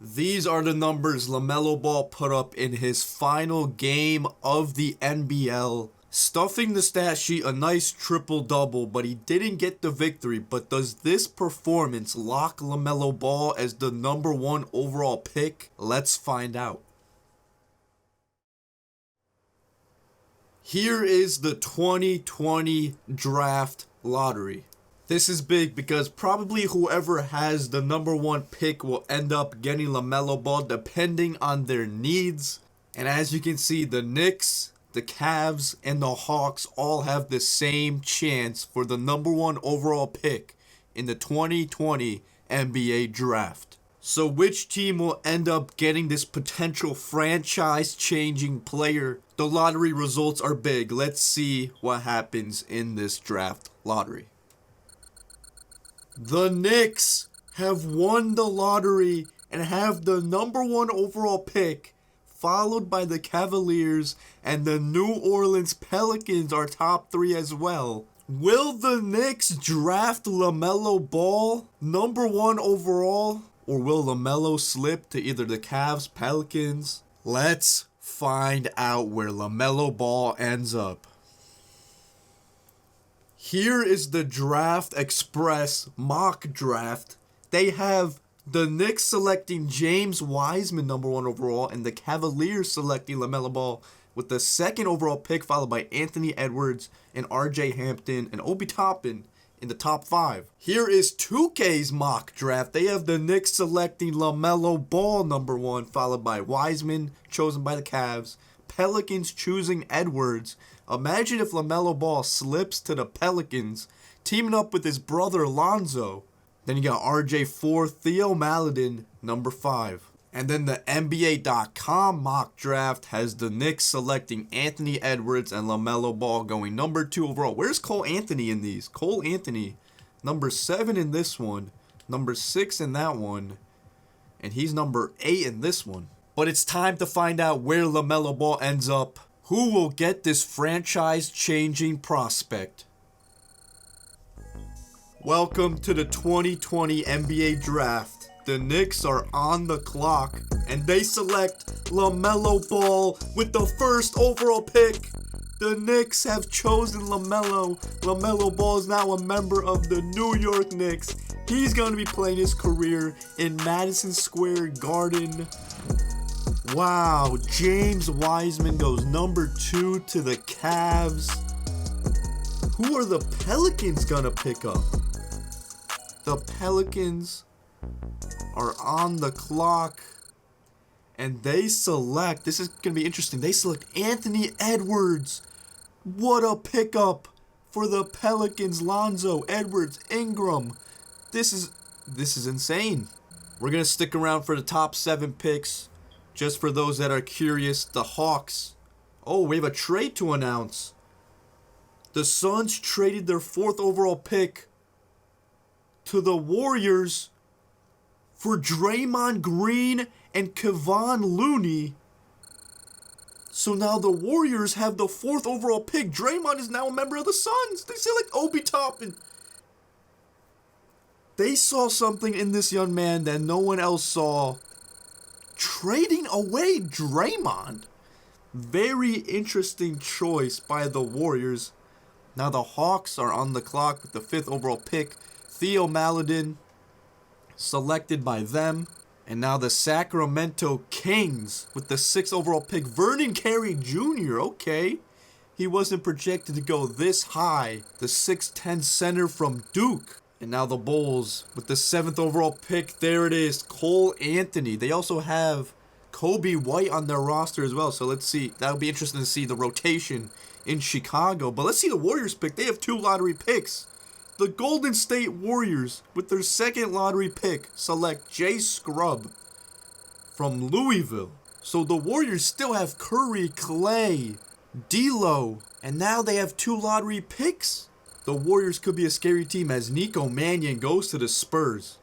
These are the numbers LaMelo Ball put up in his final game of the NBL. Stuffing the stat sheet, a nice triple-double, but he didn't get the victory. But does this performance lock LaMelo Ball as the number 1 overall pick? Let's find out. Here is the 2020 draft lottery. This is big because probably whoever has the number 1 pick will end up getting LaMelo Ball depending on their needs. And as you can see, the Knicks, the Cavs, and the Hawks all have the same chance for the number 1 overall pick in the 2020 NBA draft. So which team will end up getting this potential franchise-changing player? The lottery results are big. Let's see what happens in this draft lottery. The Knicks have won the lottery and have the number 1 overall pick, followed by the Cavaliers, and the New Orleans Pelicans are top 3 as well. Will the Knicks draft LaMelo Ball number 1 overall, or will LaMelo slip to either the Cavs, Pelicans? Let's find out where LaMelo Ball ends up. Here is the Draft Express mock draft. They have the Knicks selecting James Wiseman number 1 overall, and the Cavaliers selecting LaMelo Ball with the 2nd overall pick, followed by Anthony Edwards and RJ Hampton and Obi Toppin in the top 5. Here is 2K's mock draft. They have the Knicks selecting LaMelo Ball number 1, followed by Wiseman, chosen by the Cavs. Pelicans choosing Edwards. Imagine if LaMelo Ball slips to the Pelicans, teaming up with his brother Lonzo. Then you got RJ4, Theo Maledon, number 5. And then the NBA.com mock draft has the Knicks selecting Anthony Edwards and LaMelo Ball going number 2 overall. Where's Cole Anthony in these? Cole Anthony, number 7 in this one, number 6 in that one, and he's number 8 in this one. But it's time to find out where LaMelo Ball ends up. Who will get this franchise-changing prospect? Welcome to the 2020 NBA Draft. The Knicks are on the clock, and they select LaMelo Ball with the 1st overall pick. The Knicks have chosen LaMelo. LaMelo Ball is now a member of the New York Knicks. He's going to be playing his career in Madison Square Garden. Wow, James Wiseman goes number 2 to the Cavs. Who are the Pelicans gonna pick up? The Pelicans are on the clock, and they select, this is gonna be interesting, they select Anthony Edwards. What a pickup for the Pelicans. Lonzo, Edwards, Ingram. This is insane. We're gonna stick around for the top 7 picks. Just for those that are curious, the Hawks. Oh, we have a trade to announce. The Suns traded their 4th overall pick to the Warriors for Draymond Green and Kevon Looney. So now the Warriors have the 4th overall pick. Draymond is now a member of the Suns. They select Obi Toppin. They saw something in this young man that no one else saw. Trading away Draymond. Very interesting choice by the Warriors. Now the Hawks are on the clock with the 5th overall pick. Theo Maledon selected by them. And now the Sacramento Kings with the 6th overall pick. Vernon Carey Jr. Okay. He wasn't projected to go this high. The 6'10 center from Duke. And now the Bulls with the 7th overall pick. There it is, Cole Anthony. They also have Kobe White on their roster as well. So let's see. That'll be interesting to see the rotation in Chicago. But let's see the Warriors pick. They have 2 lottery picks. The Golden State Warriors with their 2nd lottery pick select Jay Scrubb from Louisville. So the Warriors still have Curry, Clay, D'Lo, and now they have 2 lottery picks. The Warriors could be a scary team as Nico Mannion goes to the Spurs.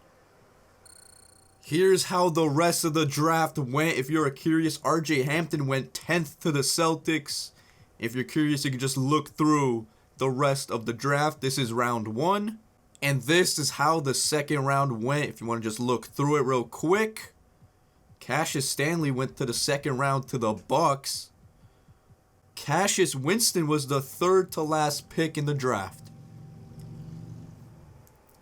Here's how the rest of the draft went. If you're curious, RJ Hampton went 10th to the Celtics. If you're curious, you can just look through the rest of the draft. This is round 1. And this is how the 2nd round went. If you want to just look through it real quick. Cassius Stanley went to the second round to the Bucks. Cassius Winston was the third to last pick in the draft.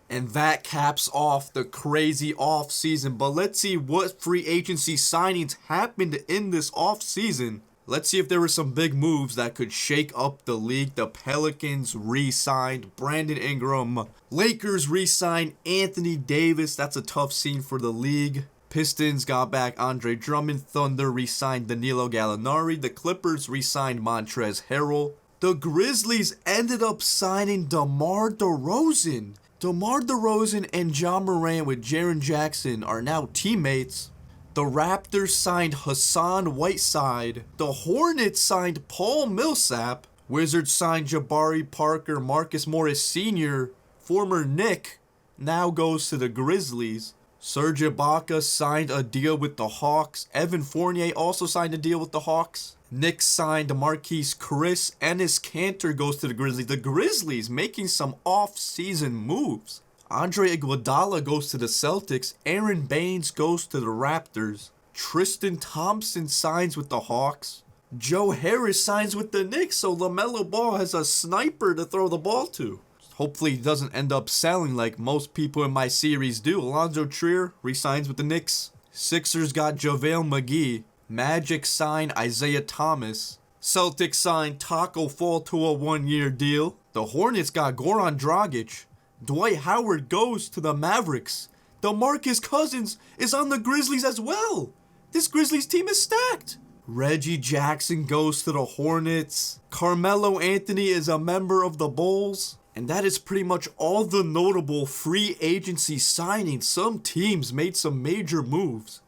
And that caps off the crazy offseason. But let's see what free agency signings happened in this offseason. Let's see if there were some big moves that could shake up the league. The Pelicans re-signed Brandon Ingram. Lakers re-signed Anthony Davis. That's a tough scene for the league. Pistons got back Andre Drummond. Thunder re-signed Danilo Gallinari. The Clippers re-signed Montrezl Harrell. The Grizzlies ended up signing DeMar DeRozan. DeMar DeRozan and Ja Morant with Jaren Jackson are now teammates. The Raptors signed Hassan Whiteside. The Hornets signed Paul Millsap. Wizards signed Jabari Parker. Marcus Morris Sr., former Knick, now goes to the Grizzlies. Serge Ibaka signed a deal with the Hawks. Evan Fournier also signed a deal with the Hawks. Knicks signed Marquise Chris. Enes Kanter goes to the Grizzlies. The Grizzlies making some off-season moves. Andre Iguodala goes to the Celtics. Aaron Baines goes to the Raptors. Tristan Thompson signs with the Hawks. Joe Harris signs with the Knicks, so LaMelo Ball has a sniper to throw the ball to. Hopefully he doesn't end up selling like most people in my series do. Alonzo Trier re-signs with the Knicks. Sixers got JaVale McGee. Magic signed Isaiah Thomas. Celtics signed Taco Fall to a 1-year deal. The Hornets got Goran Dragic. Dwight Howard goes to the Mavericks. DeMarcus Cousins is on the Grizzlies as well. This Grizzlies team is stacked. Reggie Jackson goes to the Hornets. Carmelo Anthony is a member of the Bulls. And that is pretty much all the notable free agency signings. Some teams made some major moves.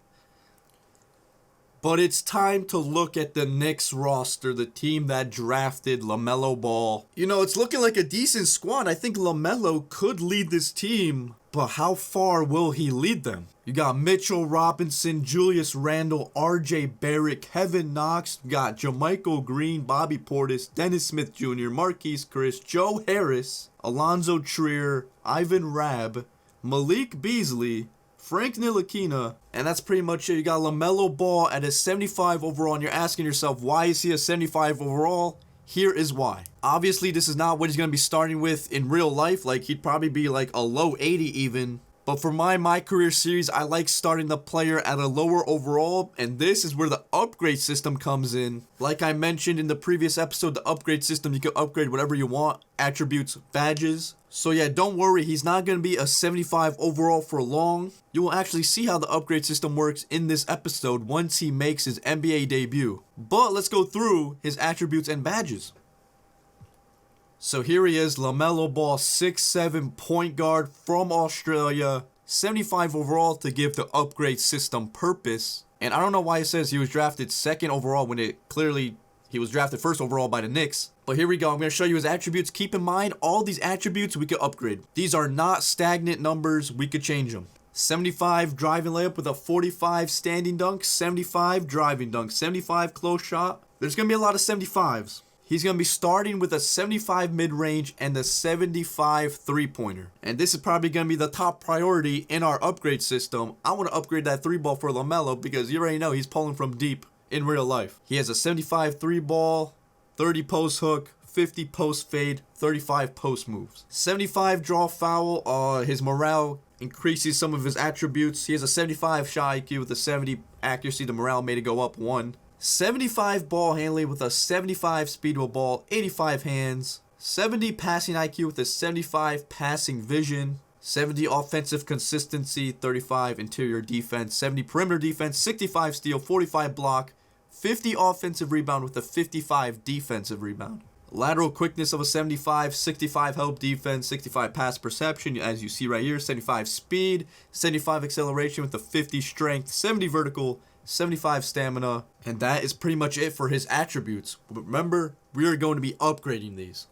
But it's time to look at the Knicks roster, the team that drafted LaMelo Ball. You know, it's looking like a decent squad. I think LaMelo could lead this team, but how far will he lead them? You got Mitchell Robinson, Julius Randle, RJ Barrett, Kevin Knox. You got JaMychal Green, Bobby Portis, Dennis Smith Jr., Marquise Chris, Joe Harris, Alonzo Trier, Ivan Rabb, Malik Beasley, Frank Ntilikina, and that's pretty much it. You got LaMelo Ball at a 75 overall, and you're asking yourself, why is he a 75 overall? Here is why. Obviously, this is not what he's going to be starting with in real life. Like, he'd probably be like a low 80 even. But for my career series, I like starting the player at a lower overall, and this is where the upgrade system comes in. Like I mentioned in the previous episode, the upgrade system, you can upgrade whatever you want, attributes, badges. So yeah, don't worry, he's not going to be a 75 overall for long. You will actually see how the upgrade system works in this episode once he makes his NBA debut. But let's go through his attributes and badges. So here he is, LaMelo Ball, 6'7" point guard from Australia, 75 overall to give the upgrade system purpose. And I don't know why it says he was drafted second overall when it clearly he was drafted first overall by the Knicks. But here we go, I'm going to show you his attributes. Keep in mind, all these attributes we could upgrade. These are not stagnant numbers, we could change them. 75 driving layup with a 45 standing dunk, 75 driving dunk, 75 close shot. There's going to be a lot of 75s. He's going to be starting with a 75 mid-range and a 75 three-pointer. And this is probably going to be the top priority in our upgrade system. I want to upgrade that three ball for LaMelo because you already know he's pulling from deep in real life. He has a 75 three ball, 30 post hook, 50 post fade, 35 post moves. 75 draw foul, his morale increases some of his attributes. He has a 75 shot IQ with a 70 accuracy. The morale made it go up 1. 75 ball handling with a 75 speed with ball, 85 hands, 70 passing IQ with a 75 passing vision, 70 offensive consistency, 35 interior defense, 70 perimeter defense, 65 steal, 45 block, 50 offensive rebound with a 55 defensive rebound. Lateral quickness of a 75, 65 help defense, 65 pass perception, as you see right here, 75 speed, 75 acceleration with a 50 strength, 70 vertical, 75 stamina, and that is pretty much it for his attributes. But remember, we are going to be upgrading these.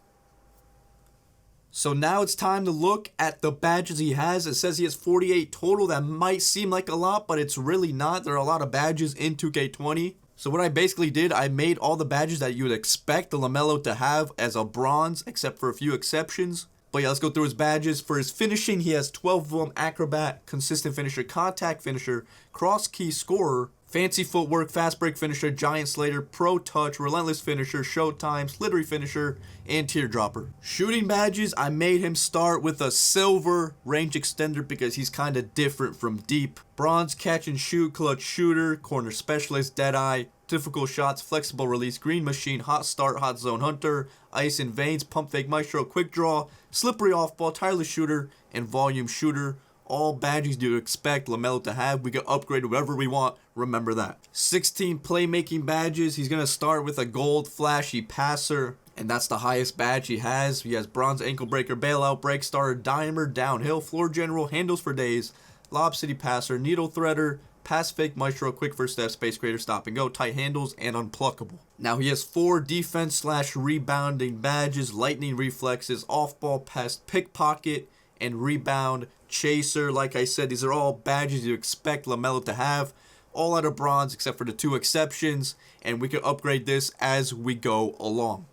So now it's time to look at the badges he has. It says he has 48 total. That might seem like a lot, but it's really not. There are a lot of badges in 2K20. So what I basically did, I made all the badges that you would expect the LaMelo to have as a bronze, except for a few exceptions. But yeah, let's go through his badges. For his finishing, he has 12 of them. Acrobat, consistent finisher, contact finisher, cross key scorer, fancy footwork, fast break finisher, giant slater, pro touch, relentless finisher, showtime, slithery finisher, and teardropper. Shooting badges, I made him start with a silver range extender because he's kind of different from deep. Bronze, catch and shoot, clutch shooter, corner specialist, deadeye, difficult shots, flexible release, green machine, hot start, hot zone hunter, ice in veins, pump fake maestro, quick draw, slippery off ball, tireless shooter, and volume shooter. All badges you expect LaMelo to have. We can upgrade whatever we want. Remember that. 16 playmaking badges. He's going to start with a gold flashy passer, and that's the highest badge he has. He has bronze ankle breaker, bailout, break starter, dimer, downhill, floor general, handles for days, lob city passer, needle threader, pass fake maestro, quick first step, space creator, stop and go, tight handles, and unpluckable. Now he has 4 defense / rebounding badges, lightning reflexes, off ball pest, pickpocket, and rebound chaser. Like I said, these are all badges you expect LaMelo to have, all out of bronze except for the 2 exceptions, and we can upgrade this as we go along.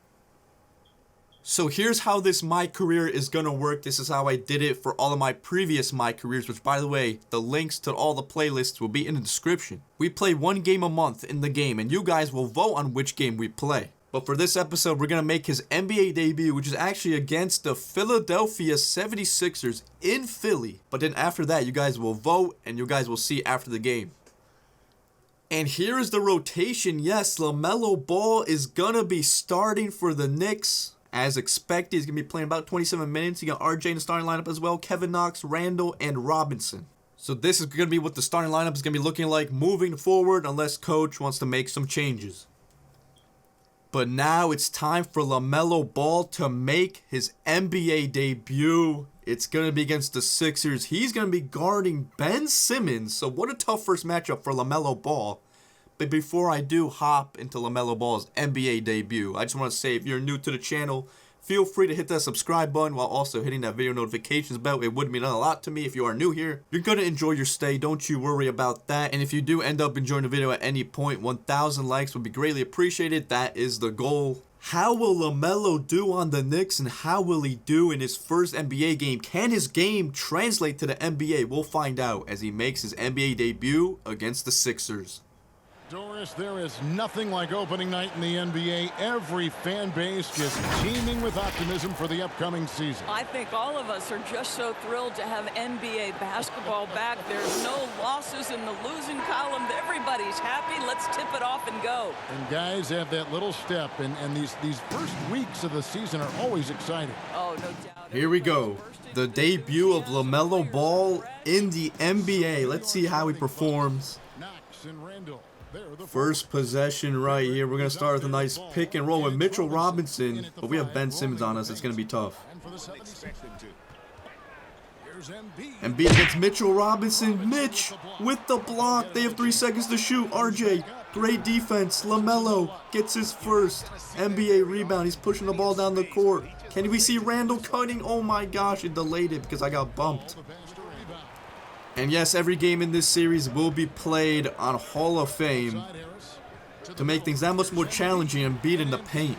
So here's how this my career is gonna work. This is how I did it for all of my previous my careers, which by the way, the links to all the playlists will be in the description. We play 1 game a month in the game, and you guys will vote on which game we play. But for this episode, we're gonna make his NBA debut, which is actually against the Philadelphia 76ers in Philly. But then after that, you guys will vote, and you guys will see after the game. And here is the rotation. Yes, LaMelo Ball is gonna be starting for the Knicks. As expected, he's going to be playing about 27 minutes. You got RJ in the starting lineup as well. Kevin Knox, Randall, and Robinson. So this is going to be what the starting lineup is going to be looking like moving forward unless coach wants to make some changes. But now it's time for LaMelo Ball to make his NBA debut. It's going to be against the Sixers. He's going to be guarding Ben Simmons. So what a tough first matchup for LaMelo Ball. But before I do hop into LaMelo Ball's NBA debut, I just want to say if you're new to the channel, feel free to hit that subscribe button while also hitting that video notifications bell. It would mean a lot to me if you are new here. You're going to enjoy your stay, don't you worry about that. And if you do end up enjoying the video at any point, 1,000 likes would be greatly appreciated. That is the goal. How will LaMelo do on the Knicks, and how will he do in his first NBA game? Can his game translate to the NBA? We'll find out as he makes his NBA debut against the Sixers. Doris, there is nothing like opening night in the NBA. Every fan base just teeming with optimism for the upcoming season. I think all of us are just so thrilled to have NBA basketball back. There's no losses in the losing column. Everybody's happy. Let's tip it off and go. And guys have that little step, and these first weeks of the season are always exciting. Oh, no doubt. Here we go. The debut of LaMelo Ball in the NBA. Let's see how he performs. Knox and Randall. First possession right here. We're going to start with a nice pick and roll with Mitchell Robinson. But we have Ben Simmons on us. It's going to be tough. Embiid against Mitchell Robinson. Mitch with the block. They have 3 seconds to shoot. RJ, great defense. LaMelo gets his first NBA rebound. He's pushing the ball down the court. Can we see Randall cutting? Oh my gosh, it delayed it because I got bumped. And yes, every game in this series will be played on Hall of Fame to make things that much more challenging and beat in the paint.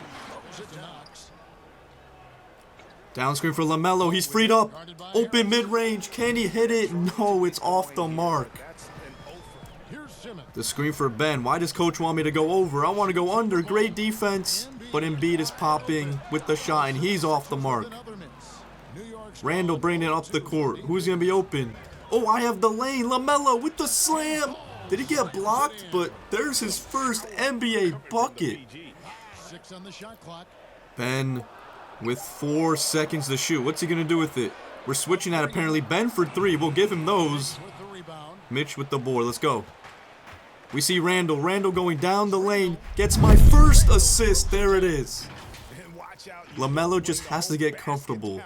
Down screen for LaMelo. He's freed up. Open mid-range. Can he hit it? No, it's off the mark. The screen for Ben. Why does coach want me to go over? I want to go under. Great defense. But Embiid is popping with the shot, and he's off the mark. Randall bringing it up the court. Who's going to be open? Oh, I have the lane. LaMelo with the slam. Did he get blocked? But there's his first NBA bucket. Ben with 4 seconds to shoot. What's he going to do with it? We're switching out apparently. Ben for 3. We'll give him those. Mitch with the board. Let's go. We see Randall. Randall going down the lane. Gets my first assist. There it is. LaMelo just has to get comfortable,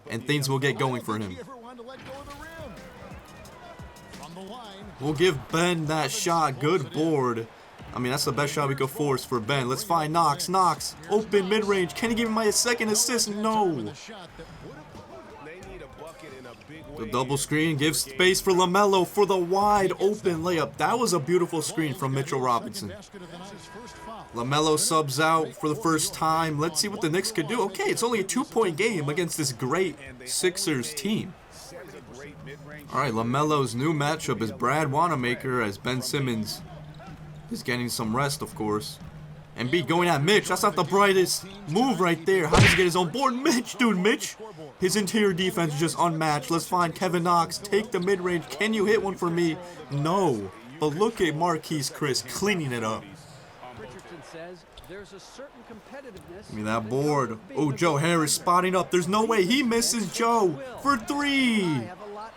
and things will get going for him. We'll give Ben that shot. Good board. I mean, that's the best shot we could force for Ben. Let's find Knox. Knox. Open mid-range. Can he give me my second assist? No. The double screen gives space for LaMelo for the wide open layup. That was a beautiful screen from Mitchell Robinson. LaMelo subs out for the first time. Let's see what the Knicks could do. Okay, it's only a 2-point game against this great Sixers team. All right, LaMelo's new matchup is Brad Wanamaker as Ben Simmons is getting some rest, of course. Embiid going at Mitch. That's not the brightest move right there. How does he get his own board? Mitch, dude, Mitch. His interior defense is just unmatched. Let's find Kevin Knox. Take the mid-range. Can you hit one for me? No. But look at Marquise Chris cleaning it up. Give me that board. Oh, Joe Harris spotting up. There's no way he misses Joe for 3.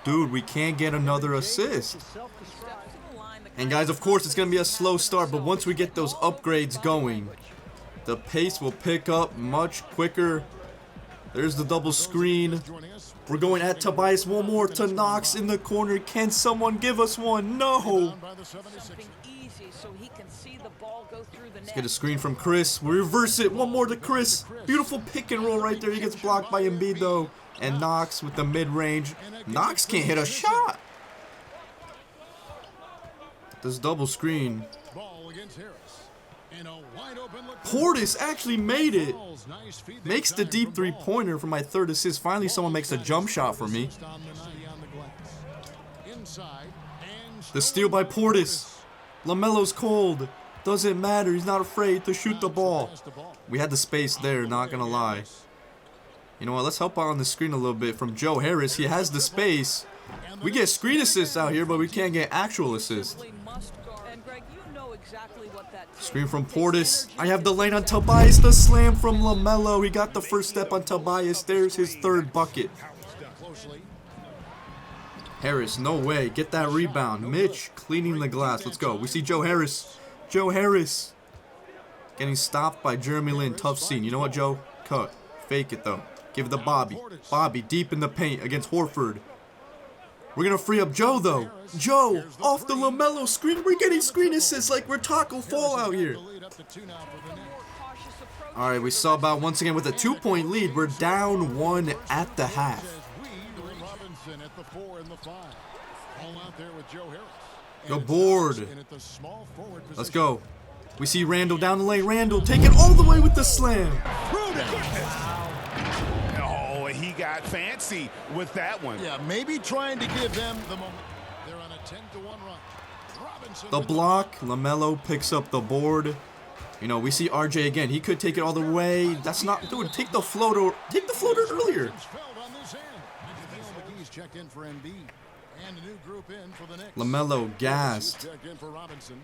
Dude, we can't get another assist. And guys, of course, it's going to be a slow start, but once we get those upgrades going, the pace will pick up much quicker. There's the double screen. We're going at Tobias one more to Knox in the corner. Can someone give us one? No. Let's get a screen from Chris. We reverse it. One more to Chris. Beautiful pick and roll right there. He gets blocked by Embiid, though. And Knox with the mid-range. Knox can't hit a shot. This double screen. Portis actually made it. Makes the deep three-pointer for my 3rd assist. Finally, someone makes a jump shot for me. The steal by Portis. LaMelo's cold. Doesn't matter. He's not afraid to shoot the ball. We had the space there, not going to lie. You know what? Let's help out on the screen a little bit from Joe Harris. He has the space. We get screen assists out here, but we can't get actual assists. Screen from Portis. I have the lane on Tobias. The slam from LaMelo. He got the first step on Tobias. There's his 3rd bucket. Harris, no way. Get that rebound. Mitch cleaning the glass. Let's go. We see Joe Harris. Joe Harris getting stopped by Jeremy Lin. Tough scene. You know what, Joe? Cut. Fake it, though. Give it to Bobby. Bobby deep in the paint against Horford. We're going to free up Joe, though. Joe, off the LaMelo screen. We're getting screen assists like we're Taco Fall out here. All right, we sub out once again with a 2-point lead. We're down 1 at the half. Go board. Let's go. We see Randall down the lane. Randall taking all the way with the slam. He got fancy with that one. Yeah, maybe trying to give them the moment. They're on a 10-1 run. Robinson the block. LaMelo picks up the board. You know, we see RJ again. He could take it all the way. That's not, dude. Take the floater. Take the floater earlier. LaMelo gassed.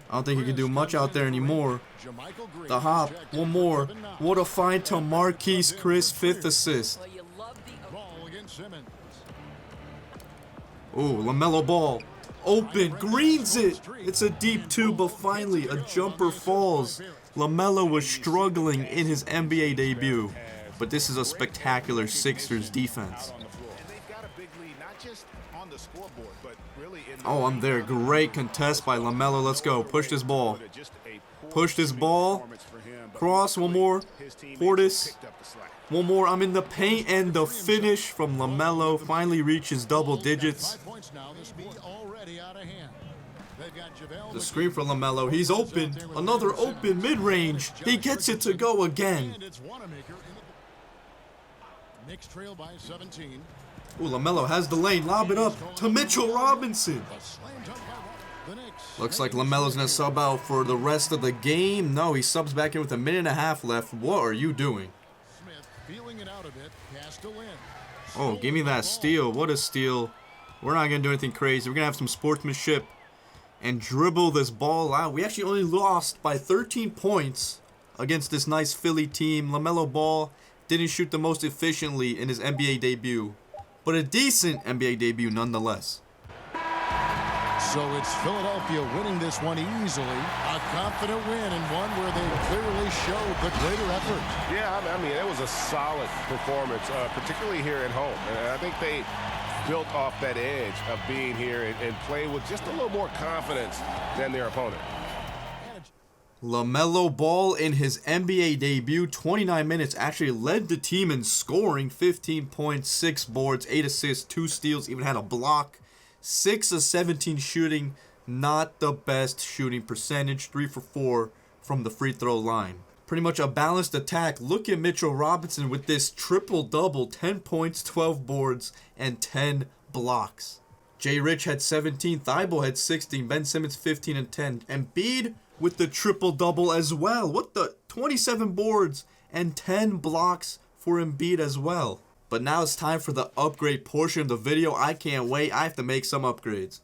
I don't think he can do much out there anymore. The hop. One more. What a find to Marquise Chris. 5th assist. Oh, LaMelo Ball. Open. Greens it. It's a deep 2, but finally a jumper falls. LaMelo was struggling in his NBA debut, but this is a spectacular Sixers defense. Oh, I'm there. Great contest by LaMelo. Let's go. Push this ball. Push this ball. Cross. One more. Portis. One more. I'm in the paint, and the finish from LaMelo finally reaches double digits. The screen for LaMelo. He's open. Another open mid-range. He gets it to go again. Ooh, LaMelo has the lane. Lob it up to Mitchell Robinson. Looks like LaMelo's going to sub out for the rest of the game. No, he subs back in with a minute and a half left. What are you doing? Oh, give me that steal. What a steal. We're not going to do anything crazy. We're going to have some sportsmanship and dribble this ball out. We actually only lost by 13 points against this nice Philly team. LaMelo Ball didn't shoot the most efficiently in his NBA debut, but a decent NBA debut nonetheless. So it's Philadelphia winning this one easily. A confident win and one where they clearly showed the greater effort. Yeah, I mean, it was a solid performance, particularly here at home. And I think they built off that edge of being here and play with just a little more confidence than their opponent. LaMelo Ball in his NBA debut, 29 minutes, actually led the team in scoring, 15 points, 6 boards, 8 assists, 2 steals, even had a block, 6 of 17 shooting, not the best shooting percentage, 3 for 4 from the free throw line. Pretty much a balanced attack. Look at Mitchell Robinson with this triple-double, 10 points, 12 boards, and 10 blocks. Jay Rich had 17, Thibault had 16, Ben Simmons 15 and 10. Embiid with the triple-double as well. What the? 27 boards and 10 blocks for Embiid as well. But now it's time for the upgrade portion of the video. I can't wait. I have to make some upgrades.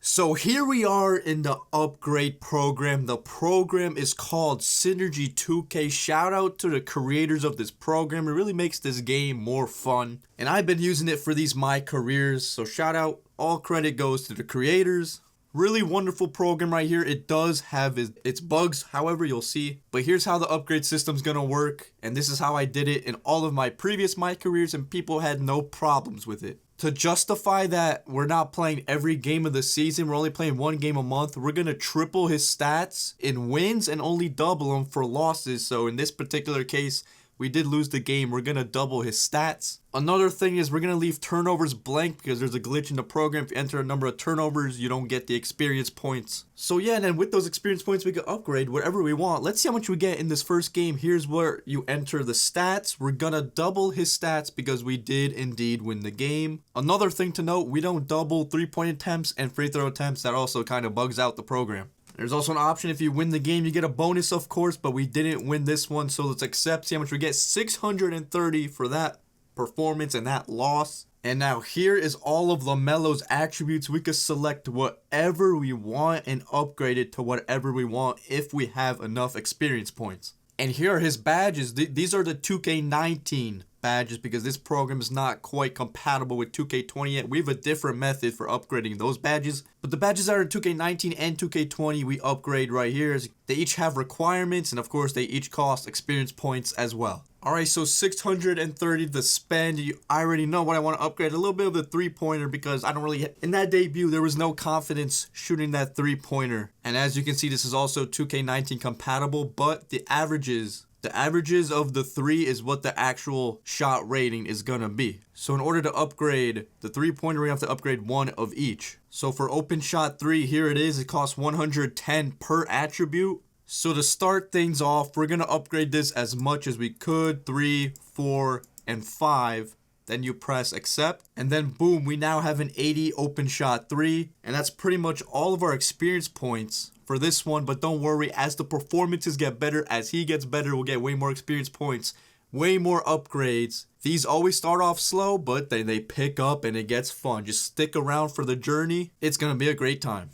So here we are in the upgrade program. The program is called Synergy 2K. Shout out to the creators of this program. It really makes this game more fun. And I've been using it for these my careers. So shout out. All credit goes to the creators. Really wonderful program right here. It does have its bugs, however, you'll see. But here's how the upgrade system's gonna work. And this is how I did it in all of my previous my careers, and people had no problems with it. To justify that we're not playing every game of the season, we're only playing 1 game a month, we're going to triple his stats in wins and only double them for losses. So in this particular case, we did lose the game. We're going to double his stats. Another thing is we're going to leave turnovers blank because there's a glitch in the program. If you enter a number of turnovers, you don't get the experience points. So yeah, and then with those experience points, we can upgrade whatever we want. Let's see how much we get in this first game. Here's where you enter the stats. We're going to double his stats because we did indeed win the game. Another thing to note, we don't double 3-point attempts and free throw attempts. That also kind of bugs out the program. There's also an option if you win the game, you get a bonus, of course, but we didn't win this one, so let's accept, see how much we get. 630 for that performance and that loss. And now here is all of LaMelo's attributes. We could select whatever we want and upgrade it to whatever we want if we have enough experience points. And here are his badges. These are the 2K19 badges because this program is not quite compatible with 2K20 yet. We have a different method for upgrading those badges. But the badges that are in 2K19 and 2K20 we upgrade right here. They each have requirements and of course they each cost experience points as well. Alright, so 630 to spend. I already know what I want to upgrade. A little bit of the 3-pointer because I don't really... In that debut, there was no confidence shooting that 3-pointer. And as you can see, this is also 2K19 compatible, but the averages of the 3 is what the actual shot rating is gonna be. So in order to upgrade the 3-pointer, we have to upgrade 1 of each. So for open shot 3, here it is. It costs 110 per attribute. So to start things off, we're going to upgrade this as much as we could. 3, 4, and 5. Then you press accept. And then boom, we now have an 80 open shot 3. And that's pretty much all of our experience points for this one. But don't worry, as the performances get better, as he gets better, we'll get way more experience points. Way more upgrades. These always start off slow, but they pick up and it gets fun. Just stick around for the journey. It's going to be a great time.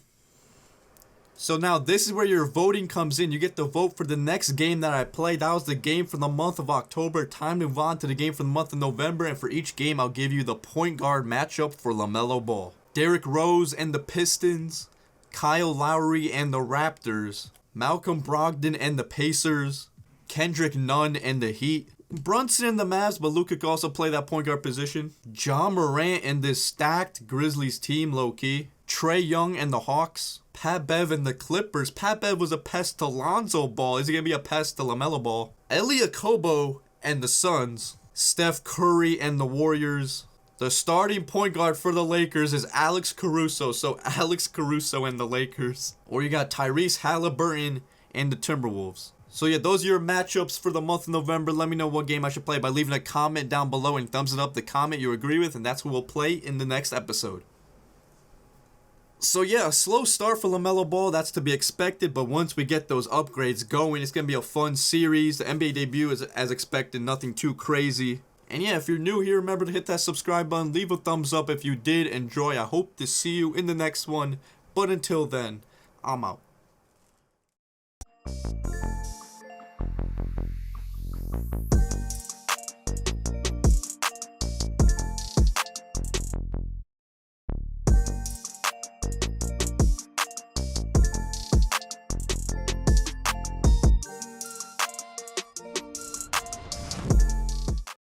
So now this is where your voting comes in. You get to vote for the next game that I played. That was the game for the month of October. Time to move on to the game for the month of November. And for each game, I'll give you the point guard matchup for LaMelo Ball. Derrick Rose and the Pistons. Kyle Lowry and the Raptors. Malcolm Brogdon and the Pacers. Kendrick Nunn and the Heat. Brunson and the Mavs, but Luka could also play that point guard position. John Morant and this stacked Grizzlies team, low-key. Trae Young and the Hawks. Pat Bev and the Clippers. Pat Bev was a pest to Lonzo Ball. Is he going to be a pest to LaMelo Ball? Elie Kobo and the Suns. Steph Curry and the Warriors. The starting point guard for the Lakers is Alex Caruso. So Alex Caruso and the Lakers. Or you got Tyrese Halliburton and the Timberwolves. So yeah, those are your matchups for the month of November. Let me know what game I should play by leaving a comment down below and thumbs it up the comment you agree with. And that's who we'll play in the next episode. So yeah, a slow start for LaMelo Ball, that's to be expected, but once we get those upgrades going, it's going to be a fun series. The NBA debut is, as expected, nothing too crazy. And yeah, if you're new here, remember to hit that subscribe button, leave a thumbs up if you did enjoy. I hope to see you in the next one, but until then, I'm out.